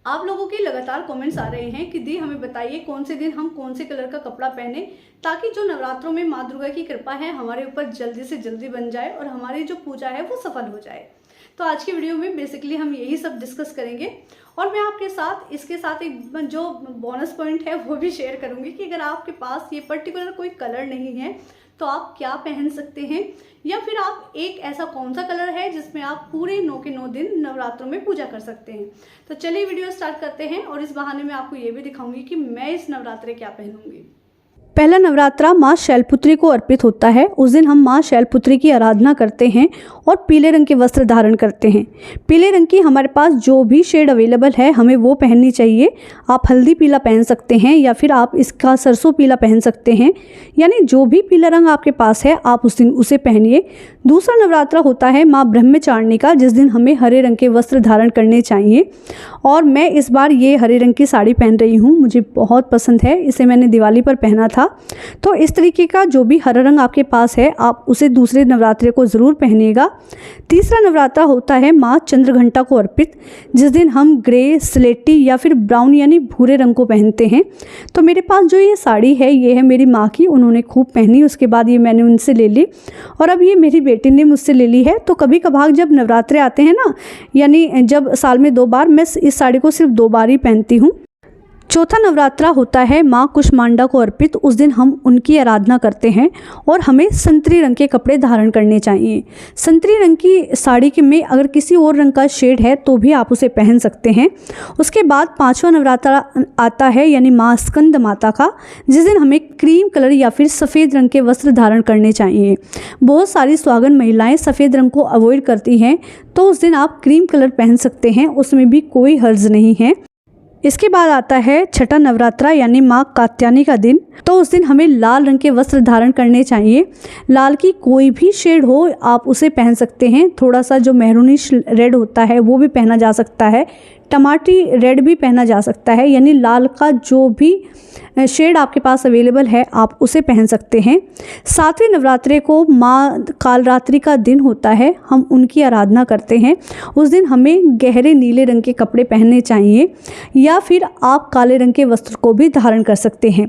आप लोगों के लगातार कमेंट्स आ रहे हैं कि दी हमें बताइए कौन से दिन हम कौन से कलर का कपड़ा पहने ताकि जो नवरात्रों में माँ दुर्गा की कृपा है हमारे ऊपर जल्दी से जल्दी बन जाए और हमारी जो पूजा है वो सफल हो जाए। तो आज की वीडियो में बेसिकली हम यही सब डिस्कस करेंगे और मैं आपके साथ इसके साथ एक जो बोनस पॉइंट है वो भी शेयर करूंगी कि अगर आपके पास ये पर्टिकुलर कोई कलर नहीं है तो आप क्या पहन सकते हैं, या फिर आप एक ऐसा कौन सा कलर है जिसमें आप पूरे 9 के 9 दिन नवरात्रों में पूजा कर सकते हैं। तो चलिए वीडियो स्टार्ट करते हैं और इस बहाने में आपको ये भी दिखाऊंगी कि मैं इस नवरात्रे क्या पहनूंगी। पहला नवरात्रा माँ शैलपुत्री को अर्पित होता है। उस दिन हम माँ शैलपुत्री की आराधना करते हैं और पीले रंग के वस्त्र धारण करते हैं। पीले रंग की हमारे पास जो भी शेड अवेलेबल है हमें वो पहननी चाहिए। आप हल्दी पीला पहन सकते हैं या फिर आप इसका सरसों पीला पहन सकते हैं, यानी जो भी पीला रंग आपके पास है आप उस दिन उसे पहनिए। दूसरा नवरात्रा होता है माँ ब्रह्मचारिणी का, जिस दिन हमें हरे रंग के वस्त्र धारण करने चाहिए। और मैं इस बार ये हरे रंग की साड़ी पहन रही हूँ, मुझे बहुत पसंद है। इसे मैंने दिवाली पर पहना था। तो इस तरीके का जो भी हरा रंग आपके पास है आप उसे दूसरे नवरात्रे को ज़रूर पहनिएगा। तीसरा नवरात्रा होता है माँ चंद्रघंटा को अर्पित, जिस दिन हम ग्रे, स्लेटी या फिर ब्राउन यानी भूरे रंग को पहनते हैं। तो मेरे पास जो ये साड़ी है ये है मेरी माँ की, उन्होंने खूब पहनी, उसके बाद ये मैंने उनसे ले ली और अब ये मेरी बेटी ने मुझसे ले ली है। तो कभी कभार जब नवरात्रे आते हैं ना, यानी जब साल में 2 बार, मैं इस साड़ी को सिर्फ 2 बार ही पहनती हूँ। चौथा नवरात्रा होता है माँ कुष्मांडा को अर्पित। उस दिन हम उनकी आराधना करते हैं और हमें संतरी रंग के कपड़े धारण करने चाहिए। संतरी रंग की साड़ी के में अगर किसी और रंग का शेड है तो भी आप उसे पहन सकते हैं। उसके बाद 5वां नवरात्रा आता है यानी माँ स्कंद माता का, जिस दिन हमें क्रीम कलर या फिर सफ़ेद रंग के वस्त्र धारण करने चाहिए। बहुत सारी सुहागन महिलाएँ सफ़ेद रंग को अवॉइड करती हैं, तो उस दिन आप क्रीम कलर पहन सकते हैं, उसमें भी कोई हर्ज नहीं है। इसके बाद आता है छठा नवरात्रा यानी माँ कात्यायनी का दिन। तो उस दिन हमें लाल रंग के वस्त्र धारण करने चाहिए। लाल की कोई भी शेड हो आप उसे पहन सकते हैं। थोड़ा सा जो मैरूनिश रेड होता है वो भी पहना जा सकता है, टमाटी रेड भी पहना जा सकता है, यानी लाल का जो भी शेड आपके पास अवेलेबल है आप उसे पहन सकते हैं। 7वें नवरात्रे को माँ कालरात्रि का दिन होता है, हम उनकी आराधना करते हैं। उस दिन हमें गहरे नीले रंग के कपड़े पहनने चाहिए या फिर आप काले रंग के वस्त्र को भी धारण कर सकते हैं।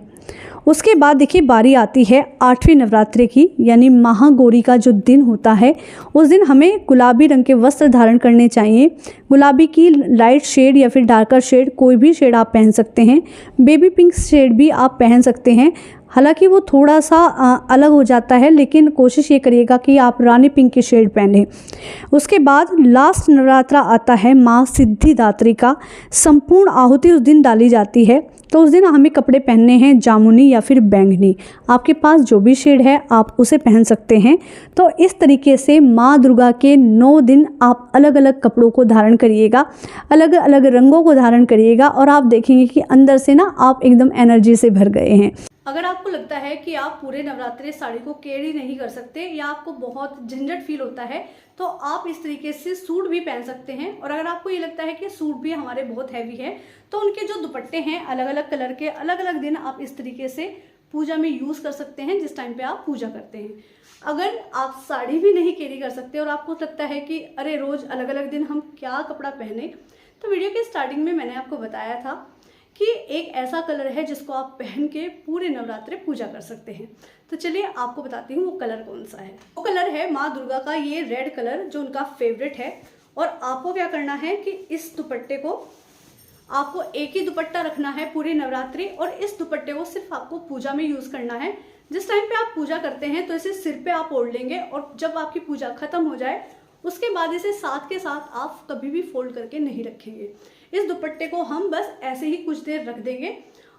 उसके बाद देखिए बारी आती है 8वें नवरात्रे की यानी महागौरी का जो दिन होता है। उस दिन हमें गुलाबी रंग के वस्त्र धारण करने चाहिए। गुलाबी की लाइट शेड या फिर डार्कर शेड, कोई भी शेड आप पहन सकते हैं। बेबी पिंक शेड भी आप पहन सकते हैं, हालांकि वो थोड़ा सा अलग हो जाता है, लेकिन कोशिश ये करिएगा कि आप रानी पिंक की शेड पहने। उसके बाद लास्ट नवरात्रा आता है माँ सिद्धिदात्री का। संपूर्ण आहुति उस दिन डाली जाती है। तो उस दिन हमें कपड़े पहनने हैं जामुनी या फिर बैंगनी, आपके पास जो भी शेड है आप उसे पहन सकते हैं। तो इस तरीके से माँ दुर्गा के 9 दिन आप अलग अलग कपड़ों को धारण करिएगा, अलग अलग रंगों को धारण करिएगा और आप देखेंगे कि अंदर से ना आप एकदम एनर्जी से भर गए हैं। अगर आपको लगता है कि आप पूरे नवरात्रे साड़ी को कैरी नहीं कर सकते या आपको बहुत झंझट फील होता है तो आप इस तरीके से सूट भी पहन सकते हैं। और अगर आपको ये लगता है कि सूट भी हमारे बहुत हैवी है तो उनके जो दुपट्टे हैं अलग अलग कलर के, अलग अलग दिन आप इस तरीके से पूजा में यूज़ कर सकते हैं जिस टाइम पे आप पूजा करते हैं। अगर आप साड़ी भी नहीं कैरी कर सकते और आपको लगता है कि अरे रोज़ अलग अलग दिन हम क्या कपड़ा पहने, तो वीडियो के स्टार्टिंग में मैंने आपको बताया था कि एक ऐसा कलर है जिसको आप पहन के पूरे नवरात्रे पूजा कर सकते हैं। तो चलिए आपको बताती हूँ वो कलर कौन सा है। वो कलर है माँ दुर्गा का ये रेड कलर जो उनका फेवरेट है। और आपको क्या करना है कि इस दुपट्टे को आपको एक ही दुपट्टा रखना है पूरी नवरात्रि और इस दुपट्टे को सिर्फ आपको पूजा में यूज़ करना है। जिस टाइम पे आप पूजा करते हैं तो इसे सिर पे आप ओढ़ लेंगे और जब आपकी पूजा खत्म हो जाए उसके बाद इसे साथ के साथ आप कभी भी फोल्ड करके नहीं रखेंगे। इस दुपट्टे को हम बस ऐसे ही कुछ देर रख देंगे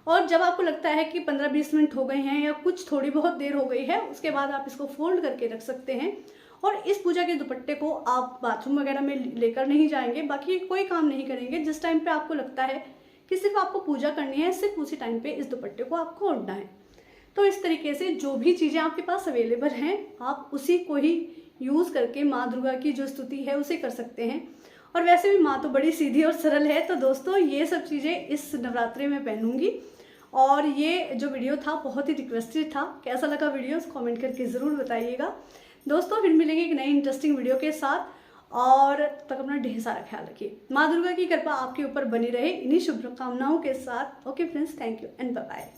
और जब आपको लगता है कि 15-20 मिनट हो गए हैं या कुछ थोड़ी बहुत देर हो गई है उसके बाद आप इसको फोल्ड करके रख सकते हैं। और इस पूजा के दुपट्टे को आप बाथरूम वगैरह में लेकर नहीं जाएंगे, बाकी कोई काम नहीं करेंगे। जिस टाइम पे आपको लगता है कि सिर्फ आपको पूजा करनी है सिर्फ उसी टाइम पे इस दुपट्टे को आपको ओढ़ना है। तो इस तरीके से जो भी चीज़ें आपके पास अवेलेबल हैं आप उसी को ही यूज़ करके माँ दुर्गा की जो स्तुति है उसे कर सकते हैं। और वैसे भी माँ तो बड़ी सीधी और सरल है। तो दोस्तों ये सब चीज़ें इस नवरात्रि में पहनूंगी। और ये जो वीडियो था बहुत ही रिक्वेस्टेड था, कैसा लगा वीडियो कमेंट करके ज़रूर बताइएगा। दोस्तों फिर मिलेंगे एक नई इंटरेस्टिंग वीडियो के साथ। और तब तक अपना ढेर सारा ख्याल रखिए। माँ दुर्गा की कृपा आपके ऊपर बनी रहे इन्हीं शुभकामनाओं के साथ। Okay friends, thank you and bye bye.